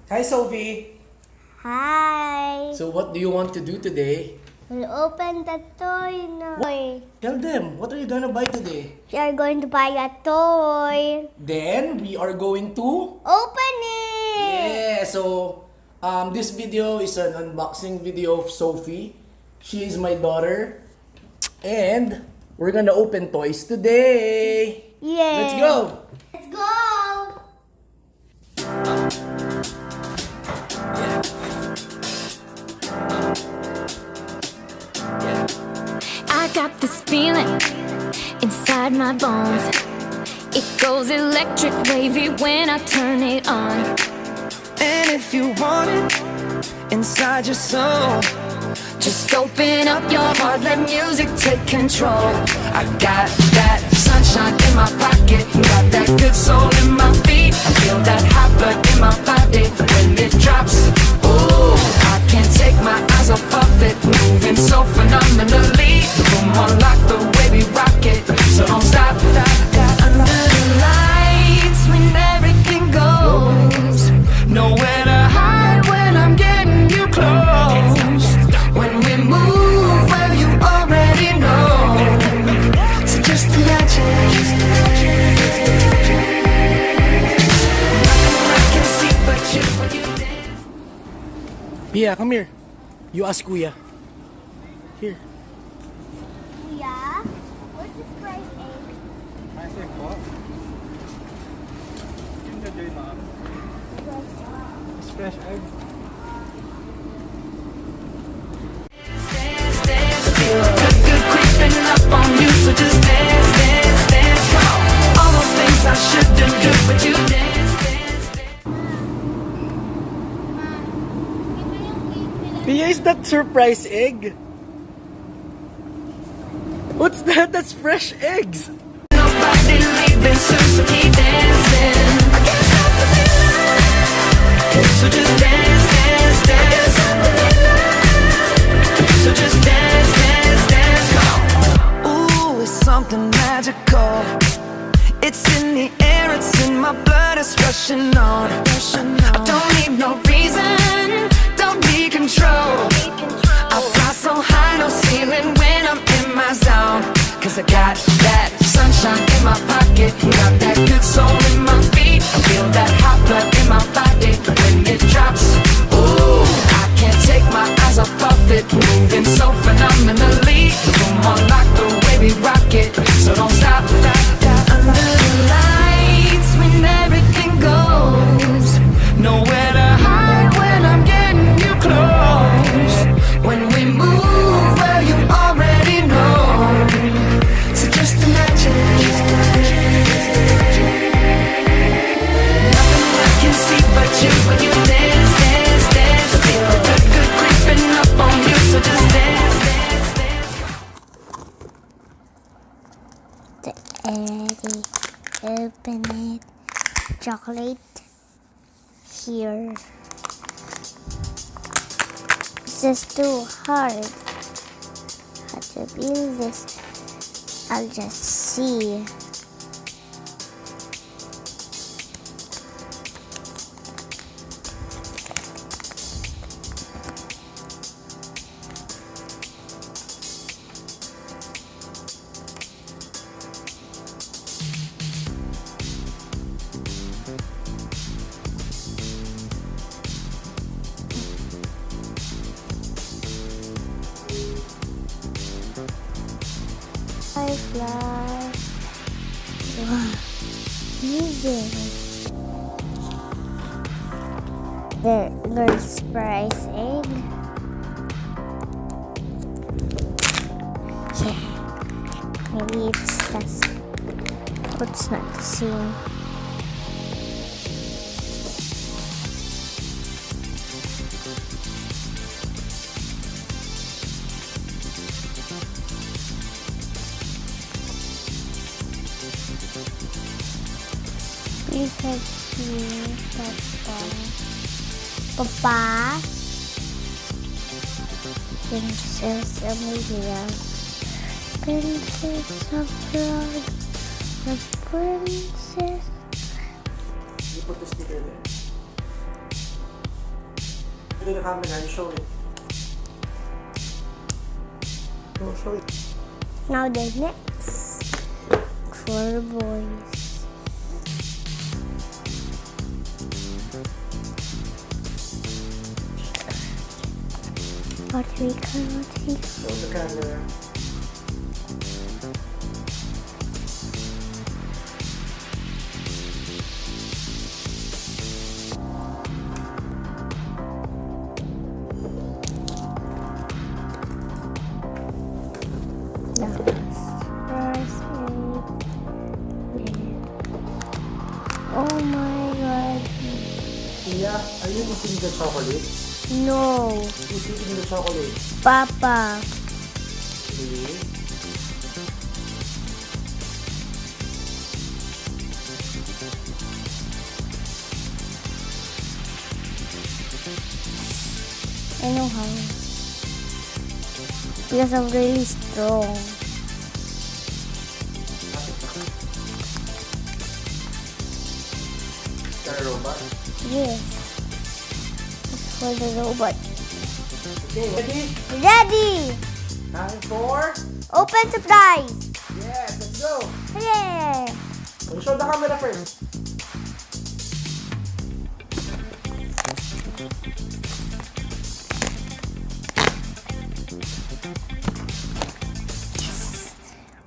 Hi, Sophie. Hi. So what do you want to do today? We'll open the toy now. Tell them, what are you gonna buy today? We are going to buy a toy. Then we are going to... Open it! Yeah, so this video is an unboxing video of Sophie. She is my daughter. And we're gonna open toys today. Yeah. Let's go! Let's go! I got this feeling inside my bones. It goes electric wavy when I turn it on. And if you want it inside your soul, Just open up your heart, let music take control. I got that sunshine in my pocket, got that good soul in my feet. I feel that hot blood in my body when it drops. Ooh, I can't take my eyes off of it, moving so phenomenally. Come on, like the way we rock it, so don't stop. Under the lights when everything goes, nowhere to hide when I'm getting you close. When we move, well, you already know. So just imagine. Nothing I can see but you when you dance. Pia, come here. You ask Kuya. Here. Yeah? What's this price egg? I say what? Kinder Joy, ma'am. It's fresh egg. Feel good, good creeping up on you. So just dance, dance, dance. Come on. All those things I shouldn't do, but you dance, dance, dance. Pia, is that surprise egg? What's that? That's fresh eggs. Nobody leaving soon, so keep dancing. I can't stop the feeling. So just dance, dance, dance. So just dance, dance, dance. Ooh, it's something magical. It's in the air, it's in my blood, it's rushing on. I don't need no reason, don't need control. I fly so high, no ceiling when I'm in my zone. Cause I got that sunshine in my pocket, got that good soul in my feet. I feel that hot blood in my body when it drops. Ooh, I can't take my eyes off of it, moving so phenomenally. Come on, like the way we rock it, so don't stop. Under the lights when everything goes, nowhere to hide when I'm getting you close. When we move, well, you already know. So just imagine. Nothing I can see but you when you dance, dance, dance. I feel the good creeping up on you, so just dance, dance, dance. Ready. Open it. Chocolate. Here. This is too hard. How to build this? I'll just see. Fly. Wow. Music. There's price egg. Yeah. Maybe it's not the same. We have here Papa, Princess Amelia, Princess of Blood, the Princess. You put the sticker there. to the camera and show it. Show it. Now the next for boys. What we cannot see. Show the camera. Oh my god. Yeah, are you eating the chocolate? No. Who's eating the chocolate? Papa. Really? I know how. Because I'm really strong. The robot? Yes. It's for the robot. Okay, ready? Ready! Time for? Open surprise! Yes, let's go! Yeah! We'll show the camera first.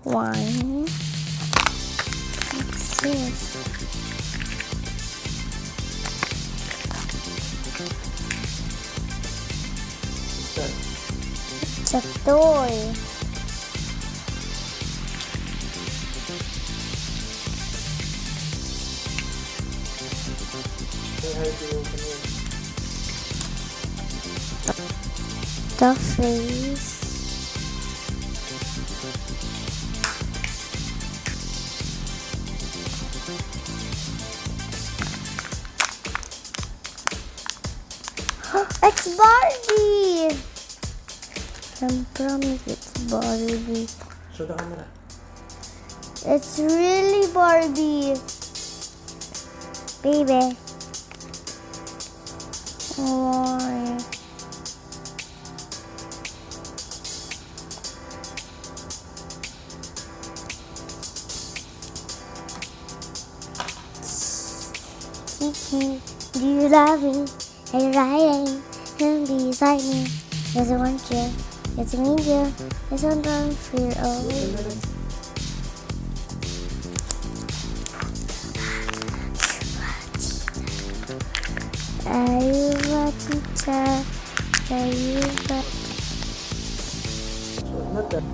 One. What's this? It's a toy. Say hi to you. The face. It's Barbie! I promise it's Barbie. Show the camera. It's really Barbie. Baby. Why? Kiki, do you love me? Are you riding and beside me? Yes, I want you. Yes, I need you. Yes, I don't fear of you. Are you a teacher? Are you a... So, not that.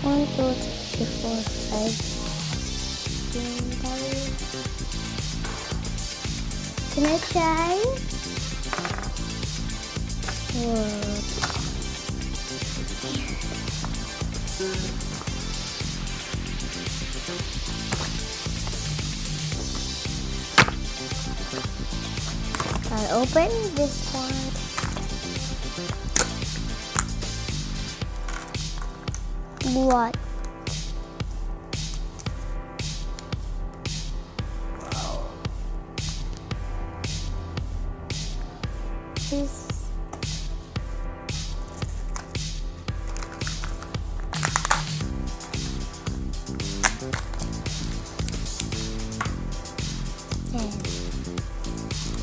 One, two, three, four, five. Can I try? Whoa. I'll open this one. What? This.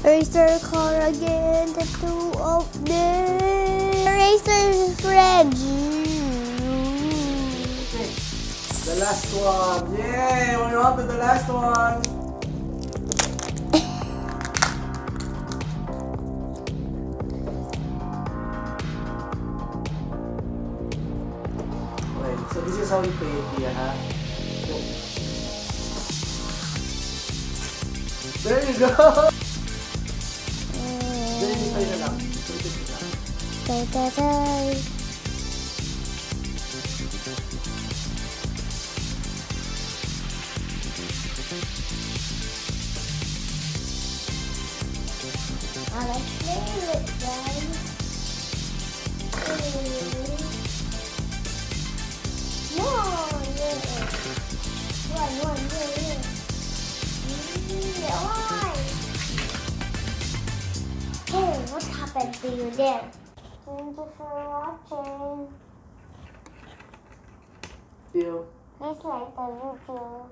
Eraser car again, the two of them. Eraser friend. The last one. Yay! We're on to the last one. Wait, so this is how you play it here, huh? There you go! Then you play na lang. Tay, tay, tay. Let's play it, guys. there. Thank you for watching. Deal. Please like the video.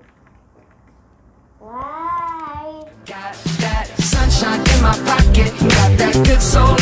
Bye. Got that sunshine in my pocket, got that good soul